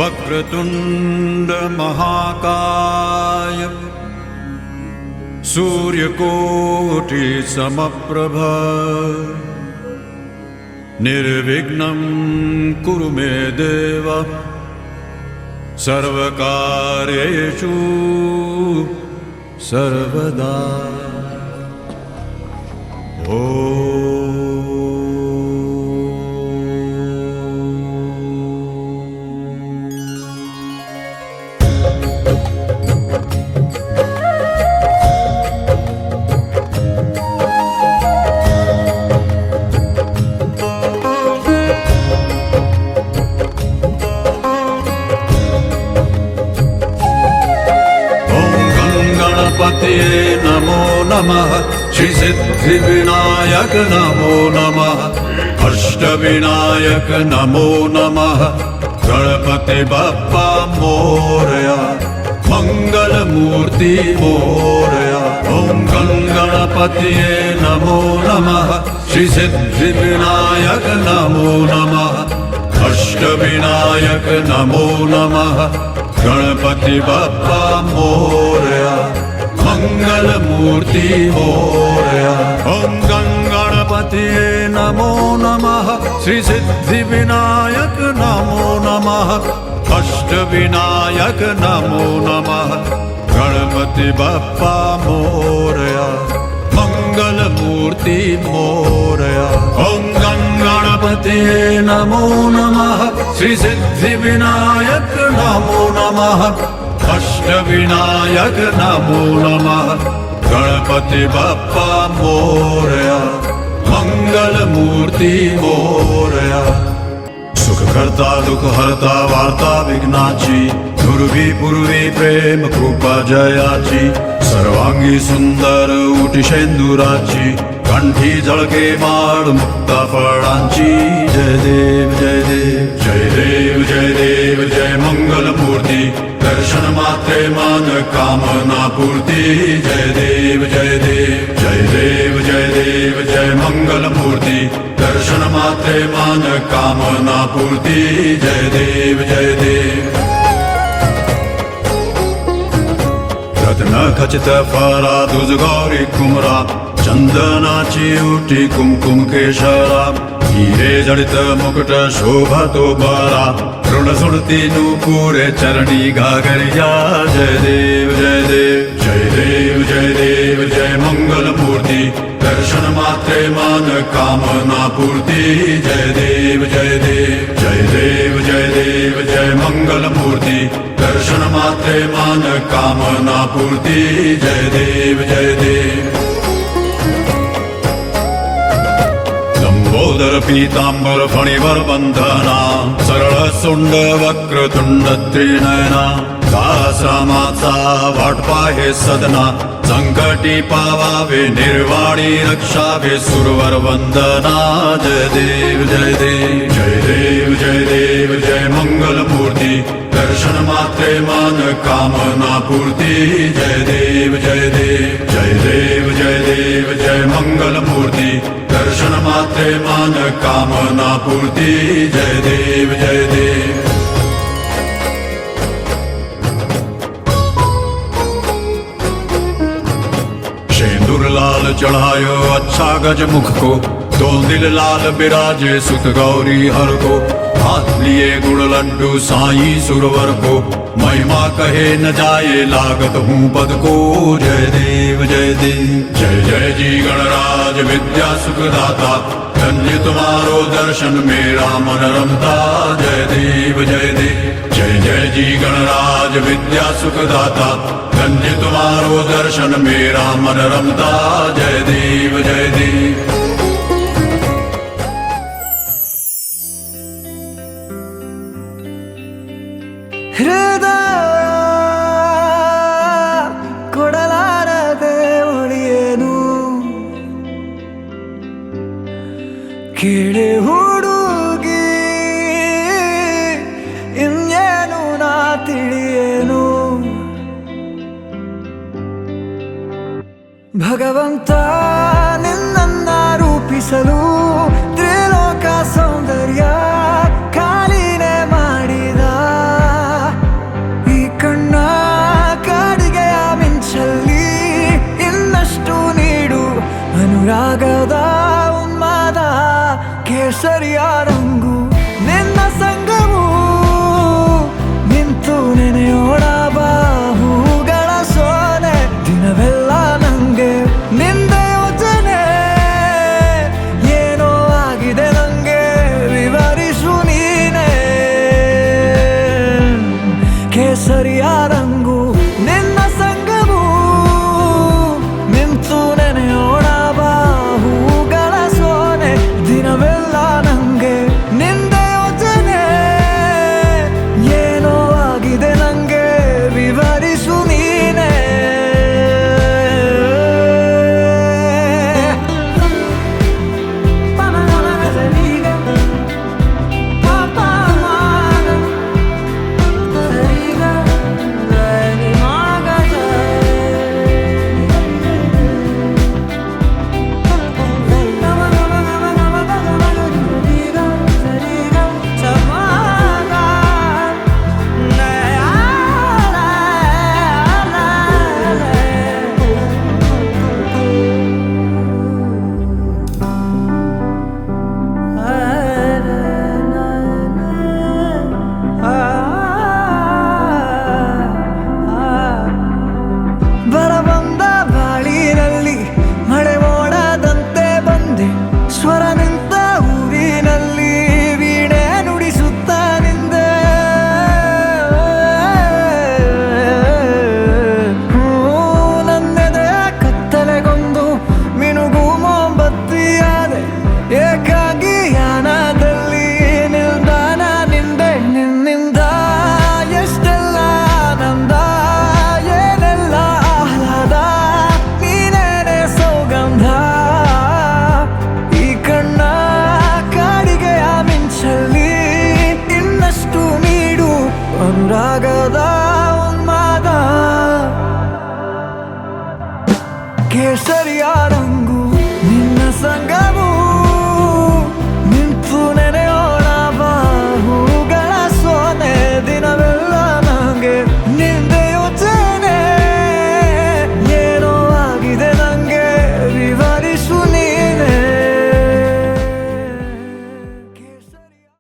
वक्रतुंड महाकाय सूर्यकोटि समप्रभ निर्विघ्नं कुरु मे देव सर्वकार्येषु सर्वदा। गणपतिये नमो नमः, श्री सिद्धिविनायक नमो नमः, अष्टविनायक नमो नमः, गणपति बप्पा मोरया, मंगलमूर्ति मोरया। ओम गणपतिये नमो नमः, श्री सिद्धिविनायक नमो नमः, अष्टविनायक नमो नमः, गणपति बप्पा मोरया, मंगलमूर्ति मोरया। ओम गणपतिये नमो नमः, श्री सिद्धिविनायक नमो नमः, अष्टविनायक नमो नमः, गणपति बप्पा मोरया, मंगलमूर्ति मोरया। ओम गणपतिये नमो नमः, श्री सिद्धिविनायक नमो नमः, अष्टविनायक नमो नमः, गणपति बप्पा मोरया, मंगलमूर्ति मोरया। सुखकर्ता दुःखहर्ता वार्ता विघ्नाची, ध्रुवी पूर्वी प्रेम कृपा जयाची, सर्वांगी सुंदर उटी शेंदुराची, कंठी झळके माळ मुक्ता फळांची। जय देव जय देव जय देव जय देव जय मंगलमूर्ती, दर्शन मात्रे मान कामना पूर्ती। जय देव जय देव जय देव जय देव जय मंगलमूर्ती, दर्शन मात्रे मान कामना पूर्ती। जय देव जय देव। रत्न खचित फरा दुज गौरी कुमरा, चंदनाची उटी कुमकुम केशरा, हिरे जडित मुकुट शोभतो बरा, ऋण सुरती नूपुरे चरणी घागरिया। जय देव जय देव जय देव जय देव जय मंगलमूर्ति, दर्शन मात्रे मान कामना पूर्ति। जय देव जय देव जय देव जय देव जय मंगलमूर्ति, दर्शन मात्रे मान कामना पूर्ति। जय देव जय देव। लंबोदर पीतांबर फणिवर बंधना, सरळ सुंड वक्रतुंड त्रिनयना, दासरामाचा वाट पाहे सदना, संकटी पावावे निर्वाणी रक्षावे सुरवर वंदना। जय देव जय देव जय देव जय देव जय मंगलमूर्ति, दर्शन मात्रे मान कामना पूर्ति। जय देव जय देव जय देव जय देव जय मंगलमूर्ति, दर्शन मात्रे मान कामना पूर्ति। जय देव जय देव। शेंदूर लाल चढ़ायो अच्छा गज मुख को, दो दिल लाल बिराजे सुत गौरी हर को, हाथ लिए गुड़ लड्डू साई सुरवर को, महिमा कहे न जाए लागत हूँ पद को। जय देव जय देव जय जय जी गणराज विद्या सुखदाता, धन्य तुम्हारो दर्शन मेरा मन रमता। जय देव जय देव जय जय जी गणराज विद्या सुखदाता, धन्य तुम्हारो दर्शन मेरा मन रमता। जय देव जय देव। ಹೃದಯ ಕೊಡಲಾರದೆ ಉಳಿಯೇನು, ಕೇಳಿ ಹುಡುಗಿ ಇನ್ನೇನು ನಾ ತಿಳಿಯೇನು. ಭಗವಂತ ನಿನ್ನನ್ನ ರೂಪಿಸಲು ತ್ರಿಲೋಕ ಸೌಂದರ್ಯ ಖಾಲಿನೇ ಮಾಡಿದ. ಕೇಸರಿಯ ರಂಗು ನಿನ್ನ ಸಂಗವು ನಿಂತು ನೆನೆಯೋಣ ಬಾಹುಗಳ ಸೋನೆ ದಿನವೆಲ್ಲ ನಂಗೆ ನಿಂದ ಯೋಚನೆ ಏನೋ ಆಗಿದೆ ನಂಗೆ ವಿವರಿಸು ನೀನೆ ಕೇಸರಿಯ ರಂಗು ನಿನ್ನ ಸಂಗವು ನಿಂತು ನೆನೆಯೋಣ ಬಾಹುಗಳ ಸೋನೆ ದಿನವೆಲ್ಲ ನಂಗೆ ನಿಂದ ಯೋಚನೆ ಏನೋ ಆಗಿದೆ ನಂಗೆ ವಿವರಿಸು ನೀನೆ ಬರಬಂದ ಬಾಳಿನಲ್ಲಿ ಮಳೆ ಮೋಡದಂತೆ ಬಂದೆ ಸ್ವರ